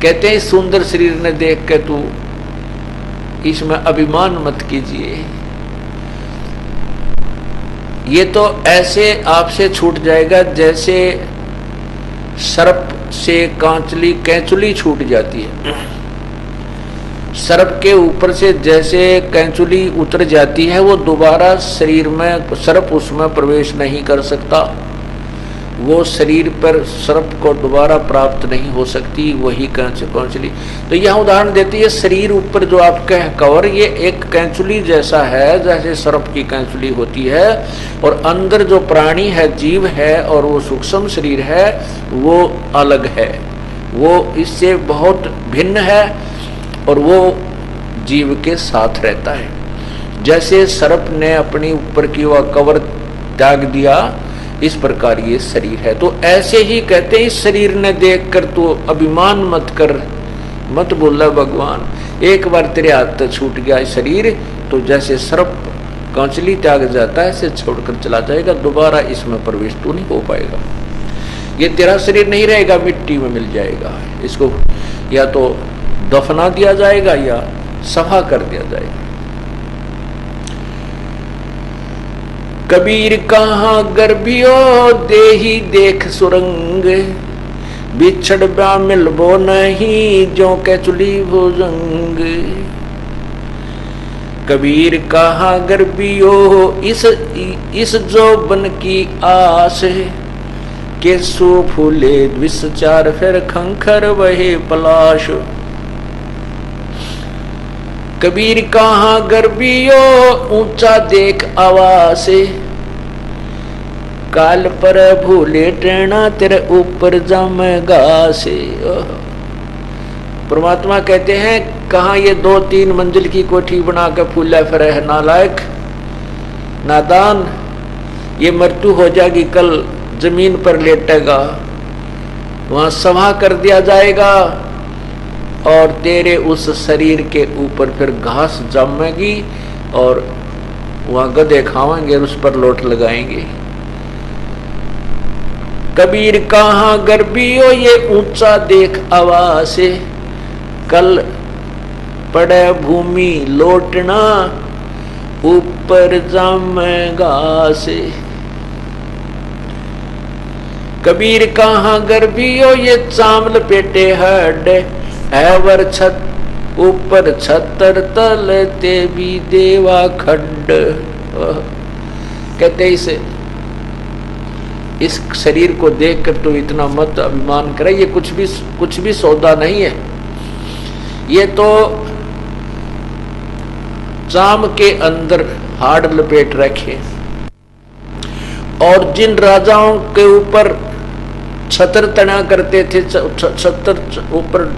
कहते हैं सुंदर शरीर ने देख के तू इसमें अभिमान मत कीजिए, ये तो ऐसे आपसे छूट जाएगा जैसे सर्प से कैंचुली छूट जाती है। सर्प के ऊपर से जैसे कैंचुली उतर जाती है, वो दोबारा शरीर में सर्प उसमें प्रवेश नहीं कर सकता, वो शरीर पर सर्प को दोबारा प्राप्त नहीं हो सकती, वही कैंचुली। तो यह उदाहरण देती है, शरीर ऊपर जो आपका है कवर, ये एक कैंचुली जैसा है, जैसे सर्प की कैंचुली होती है, और अंदर जो प्राणी है, जीव है, और वो सूक्ष्म शरीर है, वो अलग है, वो इससे बहुत भिन्न है, और वो जीव के साथ रहता है। जैसे सर्प ने अपनी ऊपर की वह कवर त्याग दिया, इस प्रकार ये शरीर है। तो ऐसे ही कहते हैं, इस शरीर ने देखकर तो अभिमान मत कर, मत बोला भगवान, एक बार तेरे हाथ से छूट गया शरीर तो जैसे सर्प कांचली त्याग जाता है, इसे छोड़कर चला जाएगा, दोबारा इसमें प्रवेश तो नहीं हो पाएगा। ये तेरा शरीर नहीं रहेगा, मिट्टी में मिल जाएगा, इसको या तो दफना दिया जाएगा या सफा कर दिया जाएगा। कबीर कहाँ गर्भियो देही देख सुरंग, बिछड़ ब्या मिलबो नहीं जो कैचुली भुजंग। कबीर कहाँ गर्भियो इस जोबन की आस, के सो फूले विचार फिर खंखर वहे पलाश। कबीर कहाँ गर्भियो ऊंचा देख आवासे, काल पर भूले टेना तेरे ऊपर जमेगा से। परमात्मा कहते हैं, कहाँ ये 2-3 मंजिल की कोठी बना के फूला फिरे है नालायक नादान, ये मृत्यु हो जाएगी, कल जमीन पर लेटेगा, वहां सभा कर दिया जाएगा, और तेरे उस शरीर के ऊपर फिर घास जमेगी, और वहां गधे खाएंगे, उस पर लोट लगाएंगे। कबीर कहाँ गर्भियो ये ऊंचा देख आवासे, कल पड़े भूमि लोटना ऊपर जमेगा से। कबीर कहाँ गर्भियो ये चामल पेटे हड, हैवर छत ऊपर छतर तल ते भी देवा खंड। कहते इस शरीर को देखकर तो इतना मत अभिमान करे, ये कुछ भी सौदा नहीं है, ये तो चाम के अंदर हाड़ लपेट रखे। और जिन राजाओं के ऊपर छतर तना करते थे, छतर ऊपर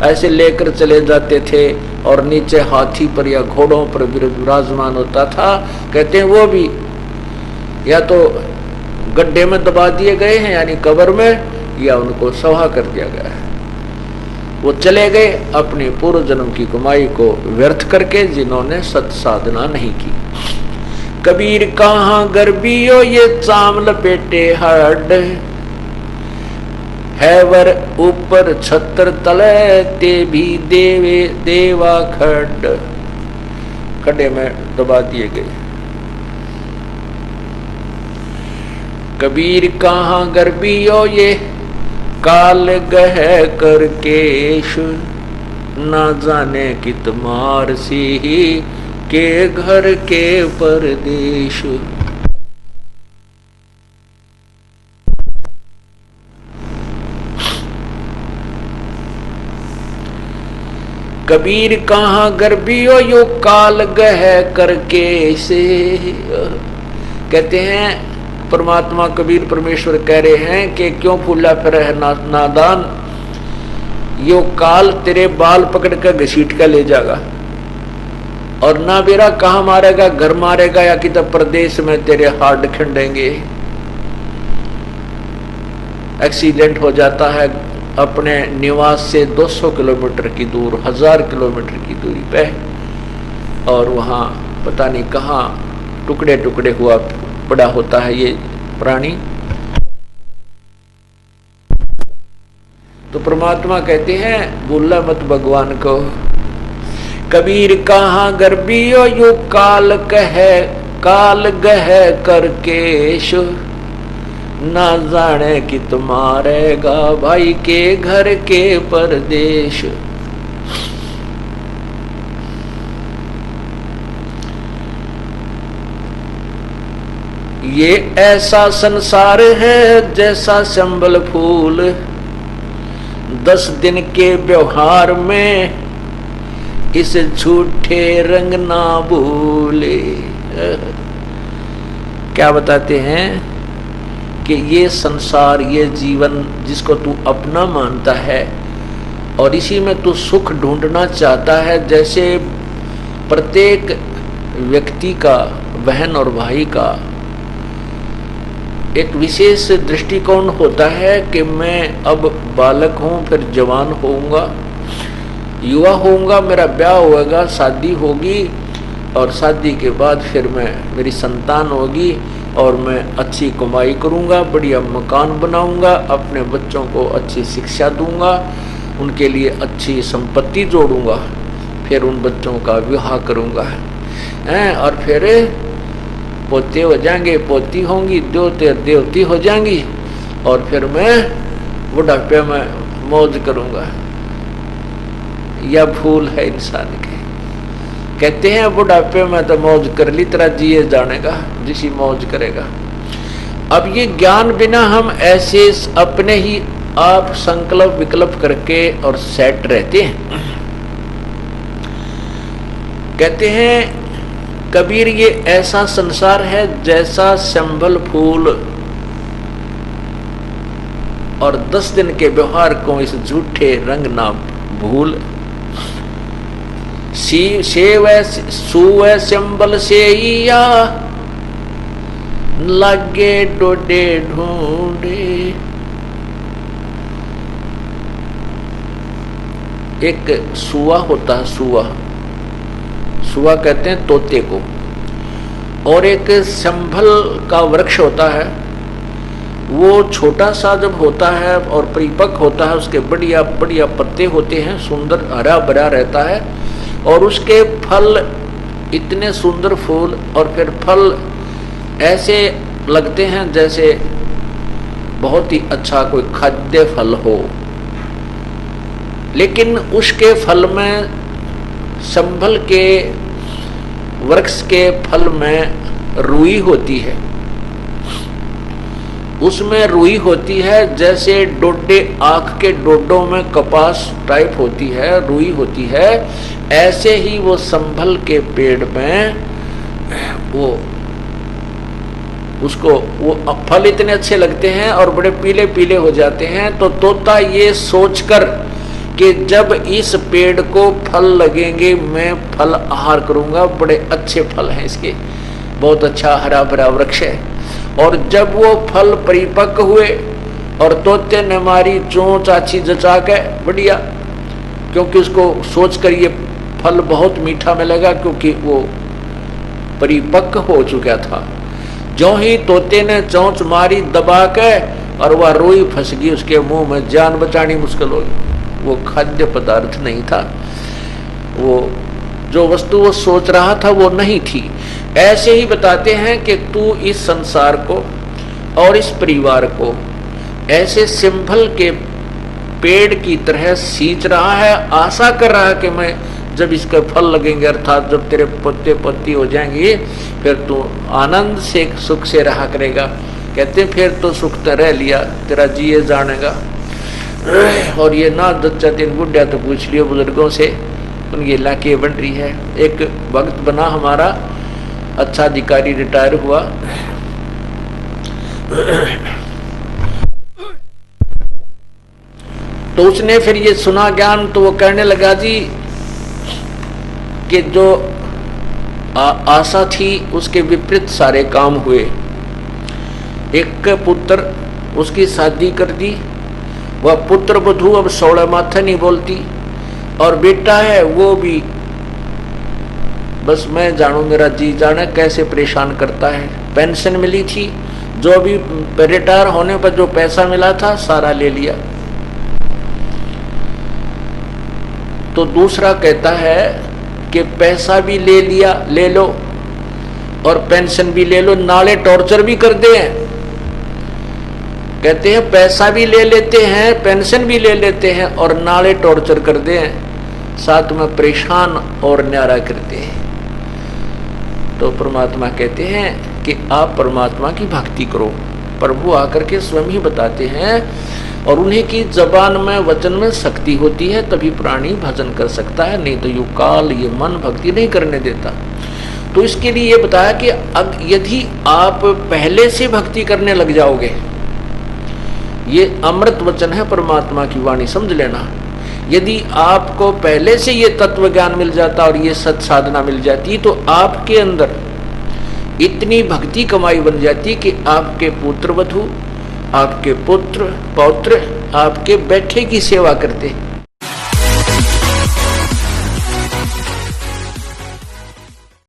ऐसे लेकर चले जाते थे, और नीचे हाथी पर या घोड़ों पर विराजमान होता था, कहते हैं वो भी या तो गड्ढे में दबा दिए गए हैं यानी कब्र में, या उनको सभा कर दिया गया है। वो चले गए अपनी पूर्व जन्म की कमाई को व्यर्थ करके, जिन्होंने सत साधना नहीं की। कबीर कहाँ गर्भियो ये चाम लपेटे हड, हैवर ऊपर छत्र तले ते भी देवा खड। खड्डे में दबा दिए गए। कबीर कहाँ गर्भियो ये काल गह कर केश, ना जाने कित मार सी के घर के परदेश। कबीर कहाँ गर्भियो यो काल गह करके से। कहते हैं परमात्मा कबीर परमेश्वर कह रहे हैं कि क्यों फूला फिर है नादान, यो काल तेरे बाल पकड़ कर घसीट कर ले जाएगा, और ना बेरा कहाँ मारेगा, घर मारेगा या कि प्रदेश में तेरे हाथ खंडेंगे। एक्सीडेंट हो जाता है अपने निवास से 200 किलोमीटर की दूर, 1000 किलोमीटर की दूरी पे, और वहाँ पता नहीं कहाँ टुकड़े टुकड़े हुआ पड़ा होता है ये प्राणी। तो परमात्मा कहते हैं भूला मत भगवान को। कबीर कहाँ गर्बियो यू काल गह करकेश, ना जाने कि तुम्हारेगा भाई के घर के परदेश। ये ऐसा संसार है जैसा संबल फूल, 10 दिन के व्यवहार में इस झूठे रंग ना भूले। क्या बताते हैं कि ये संसार, ये जीवन जिसको तू अपना मानता है और इसी में तू सुख ढूंढना चाहता है, जैसे प्रत्येक व्यक्ति का, बहन और भाई का एक विशेष दृष्टिकोण होता है कि मैं अब बालक हूँ, फिर जवान होऊंगा, युवा होऊंगा, मेरा ब्याह होगा, शादी होगी और शादी के बाद फिर मेरी संतान होगी और मैं अच्छी कमाई करूंगा, बढ़िया मकान बनाऊंगा, अपने बच्चों को अच्छी शिक्षा दूंगा, उनके लिए अच्छी संपत्ति जोड़ूंगा, फिर उन बच्चों का विवाह करूंगा और फिर पोते हो जाएंगे, पोती होंगी, देवती हो जाएंगी और फिर मैं बुढ़ापे में मौज करूंगा। यह भूल है इंसान के। कहते हैं बुढ़ापे में तो मौज कर ली, तेरा जिए जानेगा जिसी मौज करेगा। अब ये ज्ञान बिना हम ऐसे अपने ही आप संकल्प विकल्प करके और सेट रहते हैं। कहते हैं कबीर ये ऐसा संसार है जैसा संबल फूल, और 10 दिन के व्यवहार को इस झूठे रंग ना भूल। सुवै संबल से या लागे डोडे ढूंढे। एक सुआ होता है, सुआ कहते हैं तोते को, और एक संभल का वृक्ष होता है, वो छोटा सा जब होता है और परिपक्व होता है, उसके बढ़िया बढ़िया पत्ते होते हैं, सुंदर हरा भरा रहता है और उसके फल इतने सुंदर फूल और फिर फल ऐसे लगते हैं जैसे बहुत ही अच्छा कोई खाद्य फल हो। लेकिन उसके फल में, संभल के वृक्ष के फल में रुई होती है, उसमें रुई होती है जैसे डोडे, आँख के डोडों में कपास टाइप होती है, रुई होती है, ऐसे ही वो संभल के पेड़ में वो उसको वो फल इतने अच्छे लगते हैं और बड़े पीले पीले हो जाते हैं। तो तोता ये सोचकर कि जब इस पेड़ को फल लगेंगे मैं फल आहार करूंगा, बड़े अच्छे फल हैं इसके, बहुत अच्छा हरा भरा वृक्ष है। और जब वो फल परिपक्व हुए और तोते ने मारी चोंच आछी जचा के बढ़िया, क्योंकि उसको सोचकर ये फल बहुत मीठा मिलेगा क्योंकि वो परिपक्व हो चुका था। जो ही तोते ने चोंच मारी दबा के और वह रुई फंस गई उसके मुंह में, जान बचानी मुश्किल हो गई। वो खाद्य पदार्थ नहीं था, वो जो वस्तु वो सोच रहा था वो नहीं थी। ऐसे ही बताते हैं कि तू इस संसार को और इस परिवार को ऐसे सिंभल के पेड़ की तरह सींच रहा है, आशा कर रहा है कि मैं जब इसके फल लगेंगे, अर्थात जब तेरे पत्ते पत्ती हो जाएंगे, फिर तू आनंद से सुख से रहा करेगा। कहते फिर तो सुख तो रह लिया, तेरा जिए जानेगा। और ये ना 2-3 बुढ़िया तो पूछ लियो बुजुर्गों से, उनकी लाके बन रही है। एक भक्त बना हमारा, अच्छा अधिकारी, रिटायर हुआ, तो उसने फिर ये सुना ज्ञान, तो वो कहने लगा जी कि जो आशा थी उसके विपरीत सारे काम हुए। एक पुत्र, उसकी शादी कर दी, वह पुत्र वधू अब 16 माथे नहीं बोलती, और बेटा है वो भी बस मैं जानू, मेरा जी जाने कैसे परेशान करता है। पेंशन मिली थी, जो भी रिटायर होने पर जो पैसा मिला था सारा ले लिया। तो दूसरा कहता है कि पैसा भी ले लिया, ले लो, और पेंशन भी ले लो, नाले टॉर्चर भी कर दे। कहते हैं पैसा भी ले लेते हैं, पेंशन भी ले लेते हैं और नाले टॉर्चर कर दे, साथ में परेशान और न्यारा करते हैं। तो परमात्मा कहते हैं कि आप परमात्मा की भक्ति करो। प्रभु आकर के स्वयं ही बताते हैं, और उन्हीं की जबान में वचन में शक्ति होती है, तभी प्राणी भजन कर सकता है, नहीं तो यू काल ये मन भक्ति नहीं करने देता। तो इसके लिए ये बताया कि यदि आप पहले से भक्ति करने लग जाओगे, ये अमृत वचन है परमात्मा की वाणी, समझ लेना। यदि आपको पहले से ये तत्व ज्ञान मिल जाता और ये सत साधना मिल जाती, तो आपके अंदर इतनी भक्ति कमाई बन जाती कि आपके पुत्र वधु, आपके पुत्र पौत्र आपके बैठे की सेवा करते।